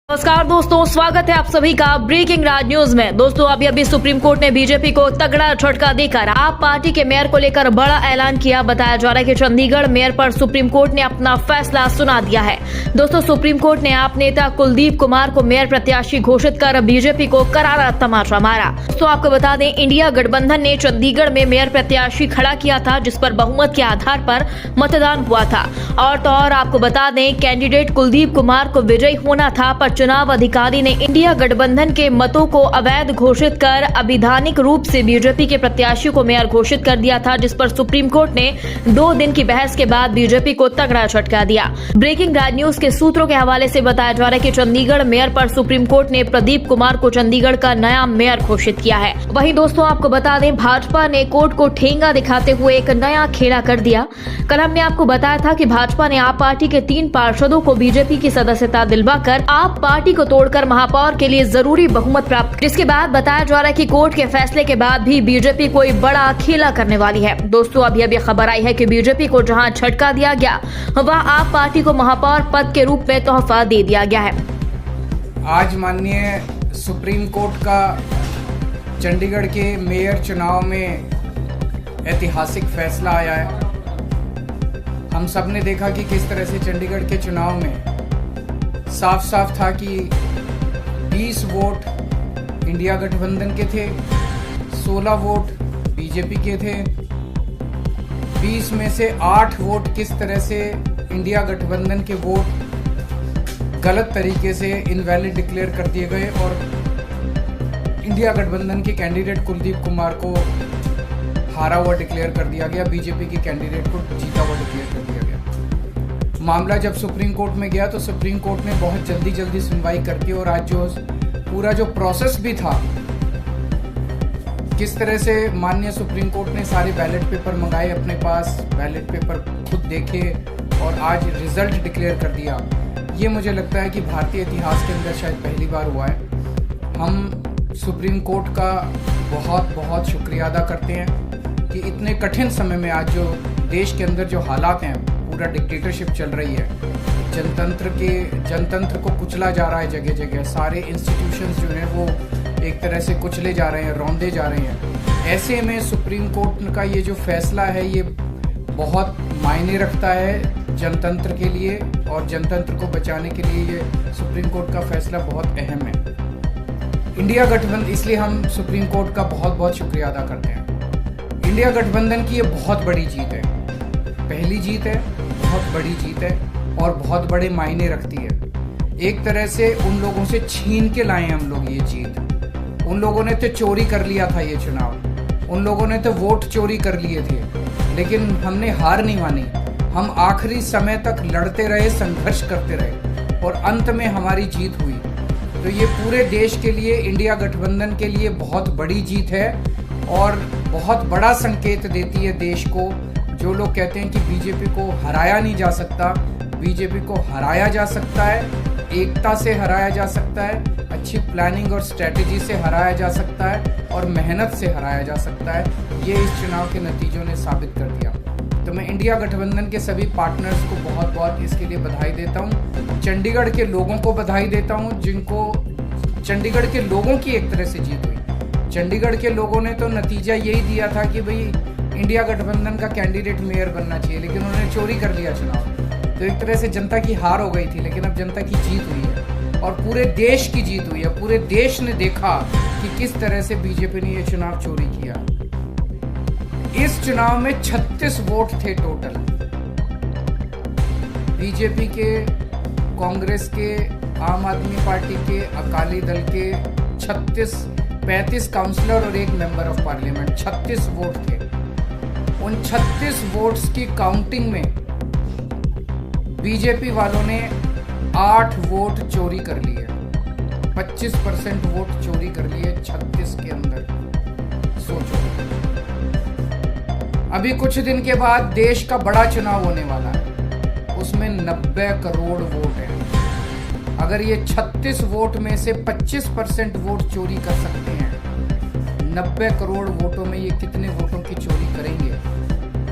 नमस्कार दोस्तों, स्वागत है आप सभी का ब्रेकिंग राज न्यूज में। दोस्तों अभी सुप्रीम कोर्ट ने बीजेपी को तगड़ा झटका देकर आप पार्टी के मेयर को लेकर बड़ा ऐलान किया। बताया जा रहा है कि चंडीगढ़ मेयर पर सुप्रीम कोर्ट ने अपना फैसला सुना दिया है। दोस्तों सुप्रीम कोर्ट ने आप नेता कुलदीप कुमार को मेयर प्रत्याशी घोषित कर बीजेपी को करारा तमाचा मारा। दोस्तों आपको बता दें, इंडिया गठबंधन ने चंडीगढ़ में मेयर प्रत्याशी खड़ा किया था, जिस पर बहुमत के आधार पर मतदान हुआ था। और तो और आपको बता दें, कैंडिडेट कुलदीप कुमार को विजयी होना था, पर चुनाव अधिकारी ने इंडिया गठबंधन के मतों को अवैध घोषित कर अवैधानिक रूप से बीजेपी के प्रत्याशी को मेयर घोषित कर दिया था, जिस पर सुप्रीम कोर्ट ने 2 दिन की बहस के बाद बीजेपी को तगड़ा झटका दिया। ब्रेकिंग राज न्यूज के सूत्रों के हवाले से बताया जा रहा है कि चंडीगढ़ मेयर पर सुप्रीम कोर्ट ने प्रदीप कुमार को चंडीगढ़ का नया मेयर घोषित किया है। वहीं दोस्तों आपको बता दें, भाजपा ने कोर्ट को ठेंगा दिखाते हुए एक नया खेला कर दिया। कल हमने आपको बताया था कि भाजपा ने आप पार्टी के 3 पार्षदों को बीजेपी की सदस्यता दिलवाकर आप पार्टी को तोड़कर महापौर के लिए जरूरी बहुमत प्राप्त, जिसके बाद बताया जा रहा है कि कोर्ट के फैसले के बाद भी बीजेपी कोई बड़ा खेला करने वाली है। दोस्तों अभी खबर आई है कि बीजेपी को जहां झटका दिया गया, वहां आप पार्टी को महापौर पद के रूप में तोहफा दे दिया गया है। आज माननीय सुप्रीम कोर्ट का चंडीगढ़ के मेयर चुनाव में ऐतिहासिक फैसला आया है। हम सब ने देखा कि किस तरह से चंडीगढ़ के चुनाव में साफ साफ था कि 20 वोट इंडिया गठबंधन के थे, 16 वोट बीजेपी के थे। 20 में से 8 वोट किस तरह से इंडिया गठबंधन के वोट गलत तरीके से इनवैलिड डिक्लेयर कर दिए गए और इंडिया गठबंधन के कैंडिडेट कुलदीप कुमार को हारा हुआ डिक्लेयर कर दिया गया, बीजेपी के कैंडिडेट को जीता हुआ डिक्लेयर कर दिया गया। मामला जब सुप्रीम कोर्ट में गया तो सुप्रीम कोर्ट ने बहुत जल्दी सुनवाई करके और आज पूरा जो प्रोसेस भी था, किस तरह से माननीय सुप्रीम कोर्ट ने सारे बैलेट पेपर मंगाए अपने पास, बैलेट पेपर खुद देखे और आज रिजल्ट डिक्लेयर कर दिया। ये मुझे लगता है कि भारतीय इतिहास के अंदर शायद पहली बार हुआ है। हम सुप्रीम कोर्ट का बहुत शुक्रिया अदा करते हैं कि इतने कठिन समय में आज जो देश के अंदर जो हालात हैं, पूरा डिक्टेटरशिप चल रही है, जनतंत्र को कुचला जा रहा है जगह जगह, सारे इंस्टीट्यूशंस जो हैं वो एक तरह से कुचले जा रहे हैं, रौंदे जा रहे हैं। ऐसे में सुप्रीम कोर्ट का ये जो फैसला है ये बहुत मायने रखता है जनतंत्र के लिए और जनतंत्र को बचाने के लिए ये सुप्रीम कोर्ट का फैसला बहुत अहम है। इंडिया गठबंधन, इसलिए हम सुप्रीम कोर्ट का बहुत शुक्रिया अदा करते हैं। इंडिया गठबंधन की ये बहुत बड़ी जीत है, पहली जीत है, बहुत बड़ी जीत है और बहुत बड़े मायने रखती है। एक तरह से उन लोगों से छीन के लाए हम लोग ये जीत। उन लोगों ने तो चोरी कर लिया था ये चुनाव, उन लोगों ने तो वोट चोरी कर लिए थे, लेकिन हमने हार नहीं मानी। हम आखिरी समय तक लड़ते रहे, संघर्ष करते रहे और अंत में हमारी जीत हुई। तो ये पूरे देश के लिए, इंडिया गठबंधन के लिए बहुत बड़ी जीत है और बहुत बड़ा संकेत देती है देश को। जो लोग कहते हैं कि बीजेपी को हराया नहीं जा सकता, बीजेपी को हराया जा सकता है, एकता से हराया जा सकता है, अच्छी प्लानिंग और स्ट्रेटेजी से हराया जा सकता है और मेहनत से हराया जा सकता है। ये इस चुनाव के नतीजों ने साबित कर दिया। तो मैं इंडिया गठबंधन के सभी पार्टनर्स को बहुत इसके लिए बधाई देता हूँ। चंडीगढ़ के लोगों को बधाई देता हूँ, जिनको चंडीगढ़ के लोगों की एक तरह से जीत हुई। चंडीगढ़ के लोगों ने तो नतीजा यही दिया था कि भाई इंडिया गठबंधन का कैंडिडेट मेयर बनना चाहिए, लेकिन उन्होंने चोरी कर लिया चुनाव। तो एक तरह से जनता की हार हो गई थी, लेकिन अब जनता की जीत हुई है और पूरे देश की जीत हुई है। पूरे देश ने देखा कि किस तरह से बीजेपी ने ये चुनाव चोरी किया। इस चुनाव में 36 वोट थे टोटल, बीजेपी के, कांग्रेस के, आम आदमी पार्टी के, अकाली दल के 35 काउंसलर और 1 मेंबर ऑफ पार्लियामेंट, 36 वोट थे। उन 36 वोट्स की काउंटिंग में बीजेपी वालों ने 8 वोट चोरी कर लिए, 25% वोट चोरी कर लिए 36 के अंदर। सोचो, अभी कुछ दिन के बाद देश का बड़ा चुनाव होने वाला है, उसमें 90 करोड़ वोट है। अगर ये 36 वोट में से 25% वोट चोरी कर सकते हैं, 90 करोड़ वोटों में ये कितने वोटों की चोरी करेंगे?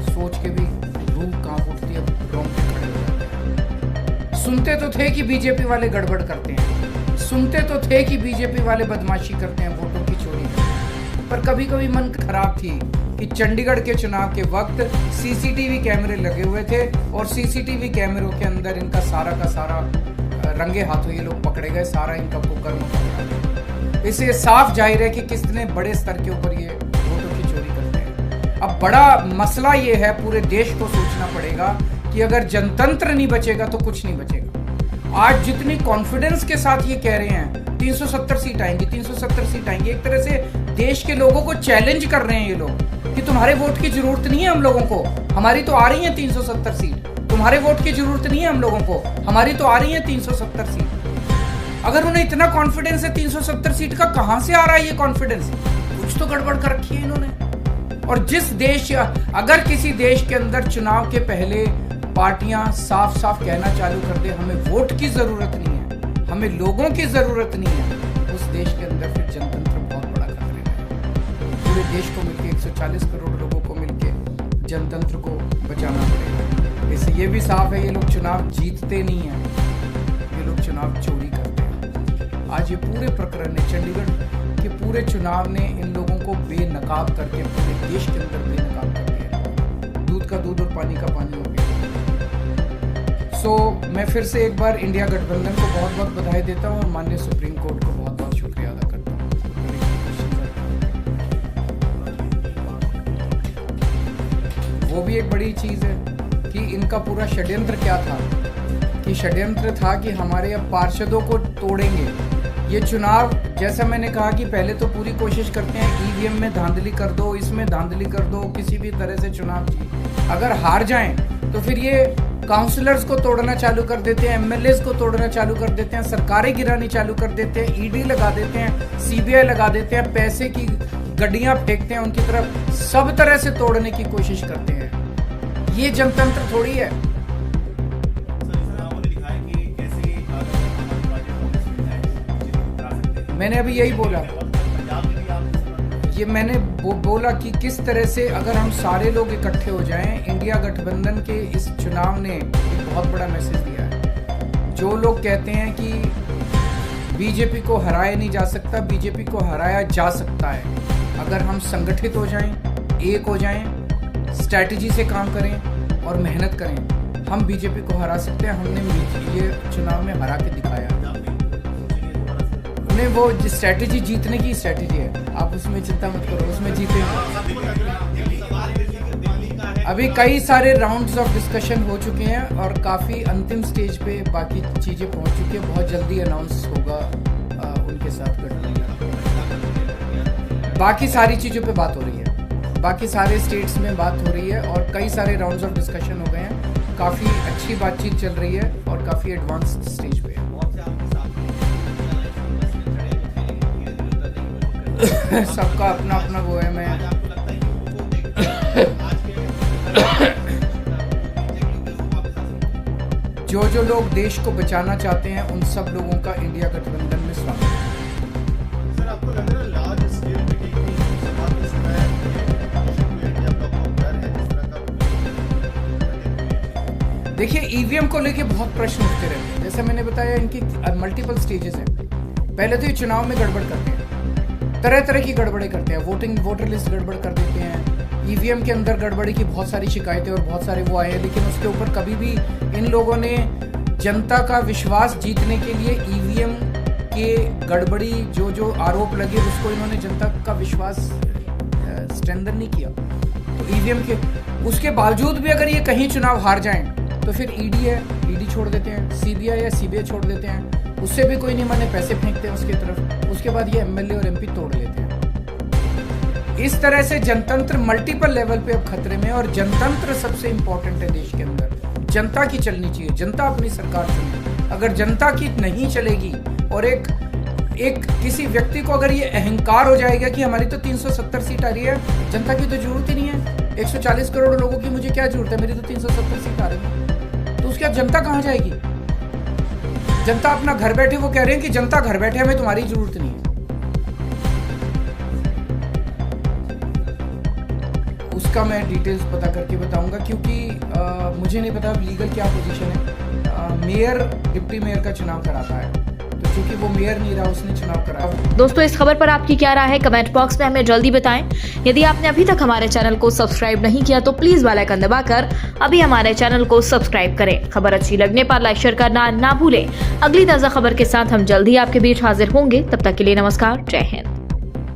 सोच के भी रूह कांप उठती है, रोंगटे खड़े हो जाते हैं। सुनते तो थे कि बीजेपी वाले गड़बड़ करते हैं, सुनते तो थे कि बीजेपी वाले बदमाशी करते हैं, वोटों की चोरी करते हैं, पर कभी कभी मन खराब थी कि चंडीगढ़ के चुनाव के वक्त सीसीटीवी कैमरे लगे हुए थे और सीसीटीवी कैमरों के अंदर इनका सारा का सारा रंगे हाथों ये लोग पकड़े गए, सारा इनका कुकर्म पकड़ा गया। इससे साफ जाहिर है कि कितने बड़े स्तर के ऊपर ये वोटों की चोरी करते हैं। अब बड़ा मसला ये है, पूरे देश को सोचना पड़ेगा कि अगर जनतंत्र नहीं बचेगा तो कुछ नहीं बचेगा। आज जितनी कॉन्फिडेंस के साथ ये कह रहे हैं 370 सीट आएंगी, 370 सीट आएंगी, एक तरह से देश के लोगों को चैलेंज कर रहे हैं ये लोग कि तुम्हारे वोट की जरूरत नहीं है हम लोगों को, हमारी तो आ रही है 370 सीट। तुम्हारे वोट की जरूरत नहीं है हम लोगों को, हमारी तो आ रही है 370 सीट। अगर उन्हें इतना कॉन्फिडेंस है 370 सीट का, कहां से आ रहा है ये कॉन्फिडेंस? कुछ तो गड़बड़ कर रखी है इन्होंने। और जिस देश, अगर किसी देश के अंदर चुनाव के पहले पार्टियां साफ साफ कहना चालू कर दे हमें वोट की जरूरत नहीं है, हमें लोगों की जरूरत नहीं है, उस देश के अंदर फिर जनतंत्र बहुत बड़ा खतरे में है। पूरे देश को मिलकर 140 करोड़ लोगों को मिलकर जनतंत्र को बचाना पड़ेगा। इससे ये भी साफ है ये लोग चुनाव जीतते नहीं हैं, ये लोग चुनाव चोरी करते हैं। आज ये पूरे प्रकरण ने, चंडीगढ़ के पूरे चुनाव ने इन लोगों को बेनकाब करके पूरे देश के अंदर बेनकाब कर दिया। दूध का दूध और पानी का पानी हो गया। मैं फिर से एक बार इंडिया गठबंधन को बहुत बहुत बधाई देता हूँ और माननीय सुप्रीम कोर्ट को बहुत बहुत शुक्रिया अदा करता हूँ। वो भी एक बड़ी चीज है कि इनका पूरा षड्यंत्र क्या था, कि षड्यंत्र था कि हमारे अब पार्षदों को तोड़ेंगे। ये चुनाव, जैसा मैंने कहा कि पहले तो पूरी कोशिश करते हैं ईवीएम में धांधली कर दो, इसमें धांधली कर दो, किसी भी तरह से चुनाव जीत। अगर हार जाएं तो फिर ये काउंसलर्स को तोड़ना चालू कर देते हैं, एमएलएस को तोड़ना चालू कर देते हैं, सरकारें गिरानी चालू कर देते हैं, ईडी लगा देते हैं, सीबीआई लगा देते हैं, पैसे की गड्डियां फेंकते हैं उनकी तरफ, सब तरह से तोड़ने की कोशिश करते हैं। ये जनतंत्र थोड़ी है। मैंने अभी यही बोला, ये मैंने बोला कि किस तरह से अगर हम सारे लोग इकट्ठे हो जाएं, इंडिया गठबंधन के इस चुनाव ने एक बहुत बड़ा मैसेज दिया है। जो लोग कहते हैं कि बीजेपी को हराया नहीं जा सकता, बीजेपी को हराया जा सकता है अगर हम संगठित हो जाएं, एक हो जाएं, स्ट्रैटेजी से काम करें और मेहनत करें, हम बीजेपी को हरा सकते हैं। हमने ये चुनाव में हरा के दिखाया। उन्हें वो स्ट्रैटेजी जीतने की स्ट्रैटेजी है, आप उसमें चिंता मत करो, उसमें जीतेंगे। अभी कई सारे राउंड्स ऑफ डिस्कशन हो चुके हैं और काफ़ी अंतिम स्टेज पे बाकी चीज़ें पहुंच चुकी हैं। बहुत जल्दी अनाउंस होगा उनके साथ गठबंधन। बाकी सारी चीज़ों पे बात हो रही है, बाकी सारे स्टेट्स में बात हो रही है और कई सारे राउंड्स ऑफ डिस्कशन हो गए हैं। काफ़ी अच्छी बातचीत चल रही है और काफ़ी एडवांस स्टेज पे है। सबका अपना अपना वो है। मैं जो लोग देश को बचाना चाहते हैं उन सब लोगों का इंडिया गठबंधन में स्वागत है। सर, आपको लग रहा है लार्ज स्केल मीटिंग की शुरुआत के समय मीडिया का बहुत डर है जिस तरह का? देखिए, ईवीएम को लेके बहुत प्रश्न उठते रहते हैं। जैसा मैंने बताया, इनकी मल्टीपल स्टेजेस हैं। पहले तो ये चुनाव में गड़बड़ करते हैं, तरह तरह की गड़बड़े करते हैं। वोटर लिस्ट गड़बड़ कर देते हैं, ईवीएम के अंदर गड़बड़ी की बहुत सारी शिकायतें और बहुत सारे वो आए हैं, लेकिन उसके ऊपर कभी भी इन लोगों ने जनता का विश्वास जीतने के लिए ईवीएम के गड़बड़ी जो आरोप लगे उसको इन्होंने जनता का विश्वास स्ट्रेंथन नहीं किया। तो ईवीएम के उसके बावजूद भी अगर ये कहीं चुनाव हार जाएं तो फिर ईडी है, ईडी छोड़ देते हैं, सीबीआई है, सीबीआई छोड़ देते हैं, उससे भी कोई नहीं माने, पैसे फेंकते हैं उसकी तरफ। उसके बाद ये एमएलए और एमपी तोड़ लेते हैं। इस तरह से जनतंत्र मल्टीपल लेवल पे अब खतरे में, और जनतंत्र सबसे इंपॉर्टेंट है देश के अंदर। जनता की चलनी चाहिए, जनता अपनी सरकार चुने। अगर जनता की नहीं चलेगी और एक किसी व्यक्ति को अगर ये अहंकार हो जाएगा कि हमारी तो 370 सीट आ रही है, जनता की तो जरूरत ही नहीं है, 140 करोड़ लोगों की मुझे क्या जरूरत है, मेरी तो 370 सीट आ रही है, तो उसके बाद जनता कहाँ जाएगी? जनता अपना घर बैठे, वो कह रहे हैं कि जनता घर बैठे, हमें तुम्हारी जरूरत नहीं है। उसका मैं डिटेल्स पता करके बताऊंगा, क्योंकि मुझे नहीं पता लीगल क्या पोजीशन है। मेयर डिप्टी मेयर का चुनाव कराता है, तो क्योंकि वो मेयर नहीं रहा, उसने चुनाव कराया। दोस्तों इस खबर पर आपकी क्या राय है कमेंट बॉक्स में हमें जल्दी बताएं। यदि आपने अभी तक हमारे चैनल को सब्सक्राइब नहीं किया तो प्लीज बेल आइकन दबाकर अभी हमारे चैनल को सब्सक्राइब करें। खबर अच्छी लगने पर लाइक शेयर करना ना भूलें। अगली ताजा खबर के साथ हम जल्दी आपके बीच हाजिर होंगे। तब तक के लिए नमस्कार, जय हिंद।